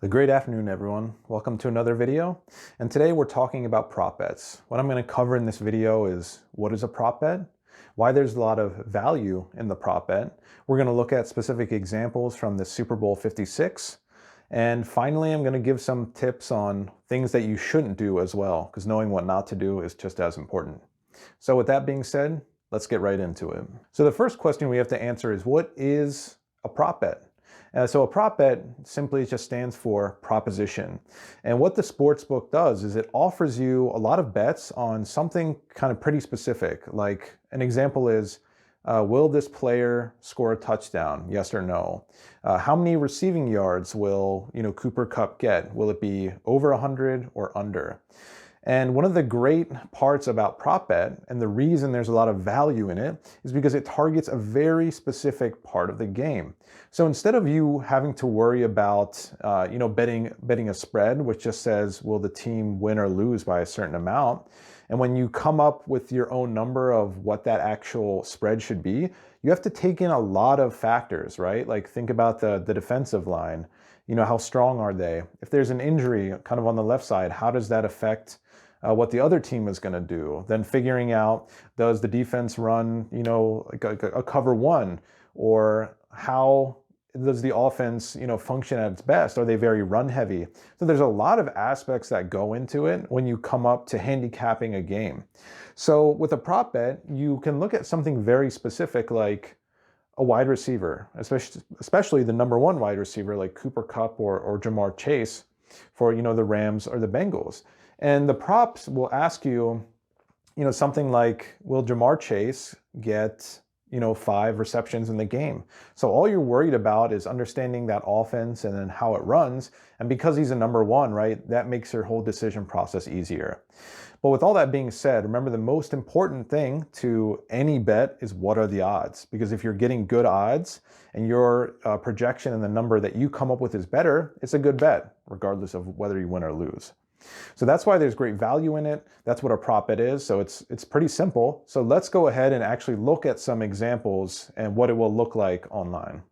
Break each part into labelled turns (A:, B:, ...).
A: A great afternoon, everyone. Welcome to another video. And today we're talking about prop bets. What I'm going to cover in this video is what is a prop bet, why there's a lot of value in the prop bet. We're going to look at specific examples from the Super Bowl 56. And finally, I'm going to give some tips on things that you shouldn't do as well, because knowing what not to do is just as important. So with that being said, let's get right into it. So the first question we have to answer is, what is a prop bet? So a prop bet simply just stands for proposition. And what the sportsbook does is it offers you a lot of bets on something kind of pretty specific. Like an example is, will this player score a touchdown? Yes or no? How many receiving yards will Cooper Kupp get? Will it be over 100 or under? And one of the great parts about prop bet, and the reason there's a lot of value in it, is because it targets a very specific part of the game. So instead of you having to worry about betting a spread, which just says, will the team win or lose by a certain amount? And when you come up with your own number of what that actual spread should be, you have to take in a lot of factors, right? Like think about the defensive line. How strong are they? If there's an injury kind of on the left side, how does that affect what the other team is going to do? Then figuring out, does the defense run, like a cover one, or how does the offense, function at its best? Are they very run heavy? So there's a lot of aspects that go into it when you come up to handicapping a game. So with a prop bet, you can look at something very specific, like a wide receiver, especially the number one wide receiver like Cooper Kupp or Jamar Chase for the Rams or the Bengals. And the props will ask you, something like, will Jamar Chase get 5 receptions in the game? So all you're worried about is understanding that offense and then how it runs. And because he's a number one, right, that makes your whole decision process easier. But with all that being said, remember the most important thing to any bet is what are the odds? Because if you're getting good odds and your projection and the number that you come up with is better, it's a good bet, regardless of whether you win or lose. So that's why there's great value in it. That's what a prop bet is. So it's pretty simple. So let's go ahead and actually look at some examples and what it will look like online.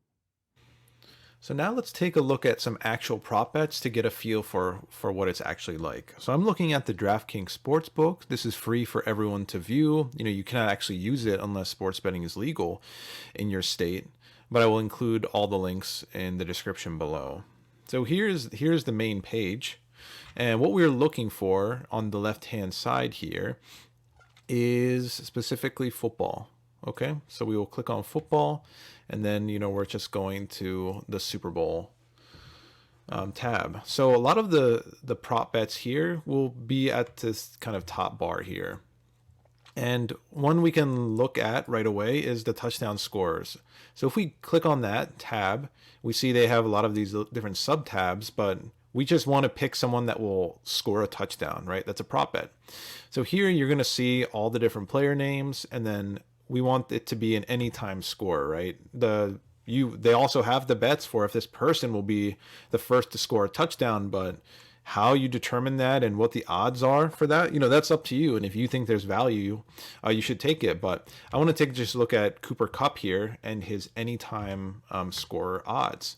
B: So now let's take a look at some actual prop bets to get a feel for what it's actually like. So I'm looking at the DraftKings Sportsbook. This is free for everyone to view. You cannot actually use it unless sports betting is legal in your state, but I will include all the links in the description below. So here's the main page. And what we're looking for on the left-hand side here is specifically football. Okay, so we will click on football, and then we're just going to the Super Bowl tab. So a lot of the prop bets here will be at this kind of top bar here. And one we can look at right away is the touchdown scorers. So if we click on that tab, we see they have a lot of these different sub tabs, but we just want to pick someone that will score a touchdown, right? That's a prop bet. So here you're going to see all the different player names, and then we want it to be an anytime score, right? They also have the bets for if this person will be the first to score a touchdown, but how you determine that and what the odds are for that, that's up to you. And if you think there's value, you should take it. But I want to take just a look at Cooper Kupp here and his anytime score odds.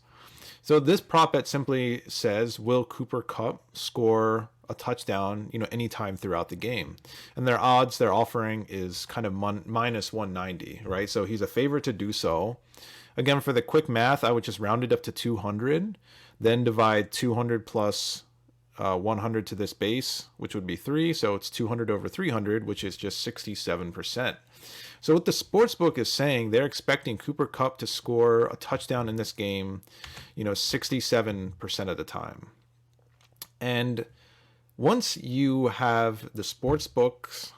B: So this prop bet simply says, will Cooper Kupp score a touchdown, anytime throughout the game? And their odds they're offering is kind of minus 190, right? So he's a favorite to do so. Again, for the quick math, I would just round it up to 200, then divide 200 plus 100 to this base, which would be 3. So it's 200 over 300, which is just 67%. So what the sportsbook is saying, they're expecting Cooper Kupp to score a touchdown in this game, 67% of the time. And once you have the sportsbook's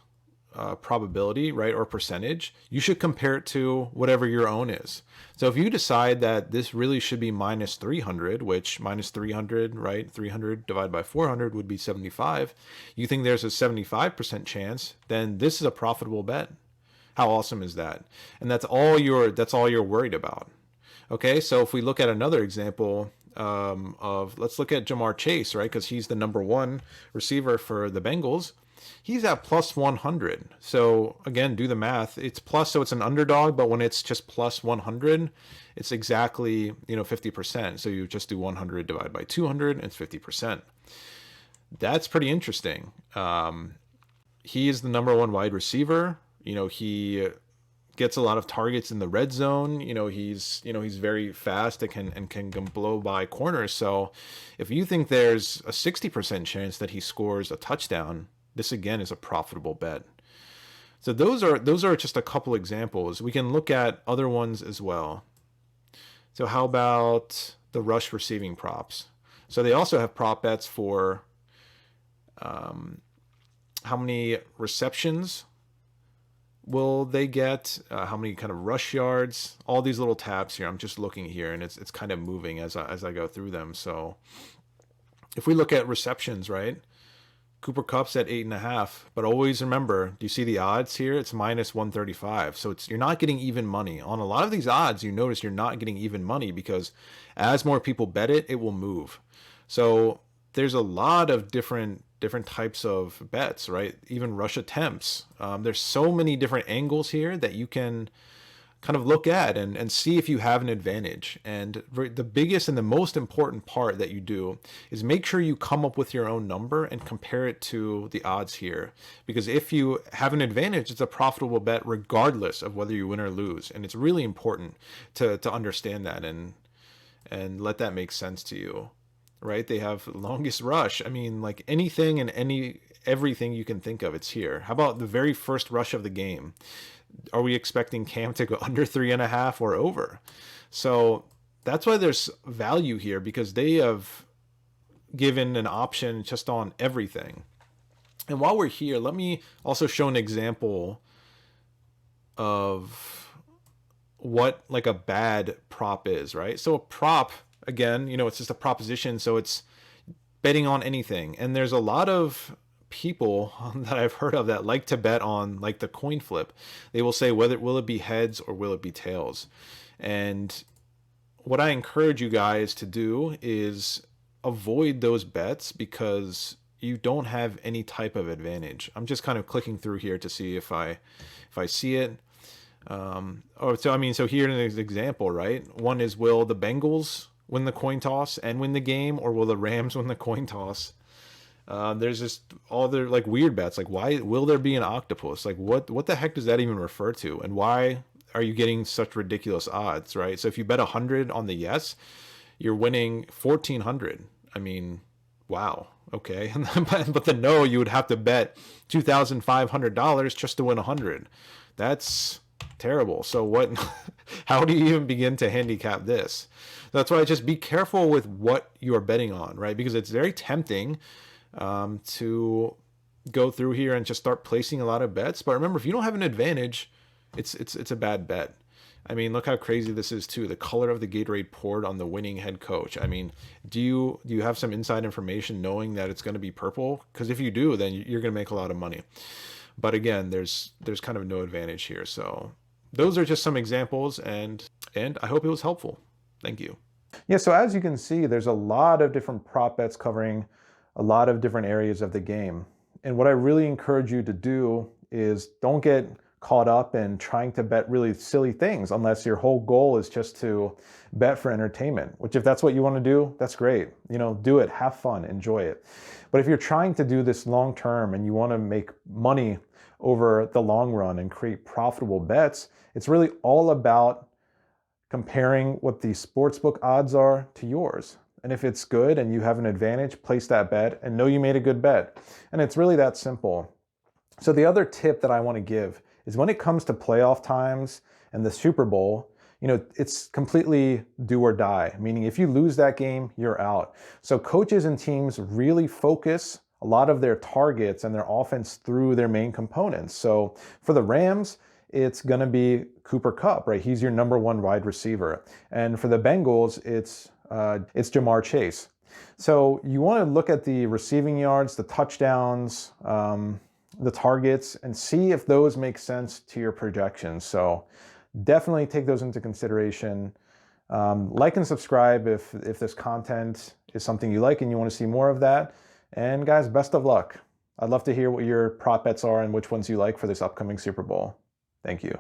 B: probability, right, or percentage, you should compare it to whatever your own is. So if you decide that this really should be minus 300, which minus 300, right, 300 divided by 400 would be 75, you think there's a 75% chance, then this is a profitable bet. How awesome is that? And that's all you're worried about. Okay, so if we look at another example let's look at Jamar Chase, right? Because he's the number one receiver for the Bengals. He's at plus 100. So again, do the math. It's plus, so it's an underdog, but when it's just plus 100, it's exactly, 50%. So you just do 100 divided by 200, and it's 50%. That's pretty interesting. He is the number one wide receiver. He gets a lot of targets in the red zone. He's very fast and can blow by corners. So if you think there's a 60% chance that he scores a touchdown, this again is a profitable bet. So those are just a couple examples. We can look at other ones as well. So how about the rush receiving props? So they also have prop bets for how many receptions will they get, how many kind of rush yards, all these little tabs here. I'm just looking here, and it's kind of moving as I go through them. So if we look at receptions, right, Cooper Kupp's at 8.5, but always remember, do you see the odds here? It's minus 135. So you're not getting even money on a lot of these odds. You notice you're not getting even money because as more people bet it, it will move. So there's a lot of different types of bets, right? Even rush attempts. There's so many different angles here that you can kind of look at and see if you have an advantage. And the biggest and the most important part that you do is make sure you come up with your own number and compare it to the odds here. Because if you have an advantage, it's a profitable bet regardless of whether you win or lose. And it's really important to understand that and let that make sense to you. Right? They have longest rush. I mean, like anything and everything you can think of, it's here. How about the very first rush of the game? Are we expecting Cam to go under 3.5 or over? So that's why there's value here, because they have given an option just on everything. And while we're here, let me also show an example of what like a bad prop is, right? So a prop, again, it's just a proposition, so it's betting on anything. And there's a lot of people that I've heard of that like to bet on like the coin flip. They will say will it be heads or will it be tails? And what I encourage you guys to do is avoid those bets because you don't have any type of advantage. I'm just kind of clicking through here to see if I see it. So here in this example, right? One is, will the Bengals win the coin toss and win the game, or will the Rams win the coin toss? There's just all their like weird bets, like why will there be an octopus? Like what the heck does that even refer to? And why are you getting such ridiculous odds, right? So if you bet 100 on the yes, you're winning 1,400. I mean, wow. Okay. But the no, you would have to bet $2,500 just to win 100. That's terrible. So how do you even begin to handicap this? That's why just be careful with what you are betting on, right? Because it's very tempting to go through here and just start placing a lot of bets. But remember, if you don't have an advantage, it's a bad bet. I mean, look how crazy this is too. The color of the Gatorade poured on the winning head coach. I mean, do you have some inside information knowing that it's going to be purple? Because if you do, then you're going to make a lot of money. But again, there's kind of no advantage here. So those are just some examples, and I hope it was helpful. Thank you.
A: Yeah, so as you can see, there's a lot of different prop bets covering a lot of different areas of the game. And what I really encourage you to do is don't get caught up in trying to bet really silly things unless your whole goal is just to bet for entertainment, which if that's what you want to do, that's great. Do it, have fun, enjoy it. But if you're trying to do this long term and you want to make money over the long run and create profitable bets, it's really all about comparing what the sportsbook odds are to yours. And if it's good and you have an advantage, place that bet and know you made a good bet. And it's really that simple. So the other tip that I want to give is when it comes to playoff times and the Super Bowl, it's completely do or die, meaning if you lose that game, you're out. So coaches and teams really focus a lot of their targets and their offense through their main components. So for the Rams, it's going to be Cooper Kupp, right? He's your number one wide receiver. And for the Bengals, it's Jamar Chase. So you want to look at the receiving yards, the touchdowns, the targets, and see if those make sense to your projections. So definitely take those into consideration. Like and subscribe if this content is something you like and you want to see more of that. And guys, best of luck. I'd love to hear what your prop bets are and which ones you like for this upcoming Super Bowl. Thank you.